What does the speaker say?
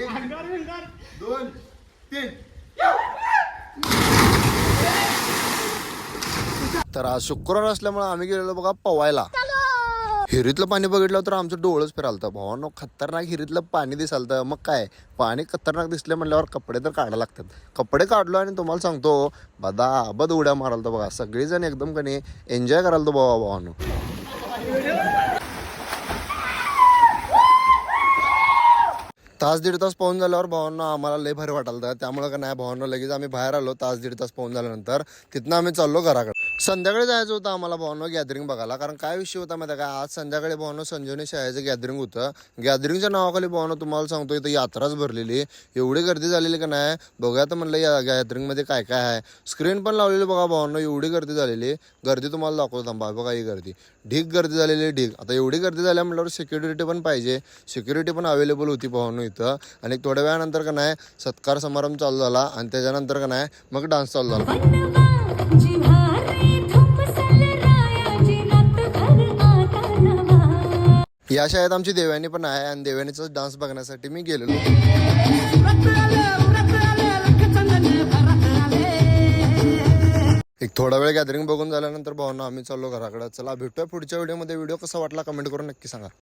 2 3 तर आज शुक्रवार असल्यामुळे आम्ही गेलेलो बघा पवायला. हिरीतलं पाणी बघितलं तर आमचं डोळंच फिरालतं. भावांनो खतरनाक हिरीतलं पाणी दिसालतं. मग काय पाणी खतरनाक दिसले म्हणल्यावर कपडे तर काढायला लागतात. कपडे काढलो आणि तुम्हाला सांगतो बदाबद उड्या मारालतो बघा. सगळेजण एकदम कणी एन्जॉय करालतो बाबा भावांनो. तास दीड तास पाहून झाल्यावर भावांना आम्हाला लय भारी वाटायला. त्यामुळे का नाही भावांना लगेच आम्ही बाहेर आलो. तास दीड तास पाहून झाल्यानंतर तिथनं आम्ही चाललो घराकडे. संध्याकाळी जायचं होतं आम्हाला भावांनो गॅदरिंग बघायला. कारण काय विषय होता माहिती आहे का, आज संध्याकाळी भावांनो संजीवनी शाळेचं गॅदरिंग होतं. गॅदरिंगच्या नावाखाली भावांनो तुम्हाला सांगतो इथं यात्राच भरलेली. एवढी गर्दी झालेली का नाही बघूया तर म्हणलं या गॅदरिंगमध्ये काय काय आहे. स्क्रीन पण लावलेली बघा भावांनो. एवढी गर्दी झालेली. गर्दी तुम्हाला दाखवतो थांबा. बघा ही गर्दी ढीक गर्दी झालेली ढीक. आता एवढी गर्दी झाल्या म्हटल्यावर सिक्युरिटी पण पाहिजे. सिक्युरिटी पण अवेलेबल होती भावांनो इथं. आणि थोड्या वेळानंतर का नाही सत्कार समारंभ चालू झाला आणि त्याच्यानंतर का नाही मग डान्स चालू झाला. या शाळेत आमची देवयानी पण आहे आणि देवयानीचा डान्स बघण्यासाठी मी गेलेलो. एक थोडा वेळ गॅदरिंग बघून झाल्यानंतर भावना आम्ही चाललो घराकडे. चला भेटूया पुढच्या व्हिडिओमध्ये. व्हिडिओ कसा वाटला कमेंट करून नक्की सांगा.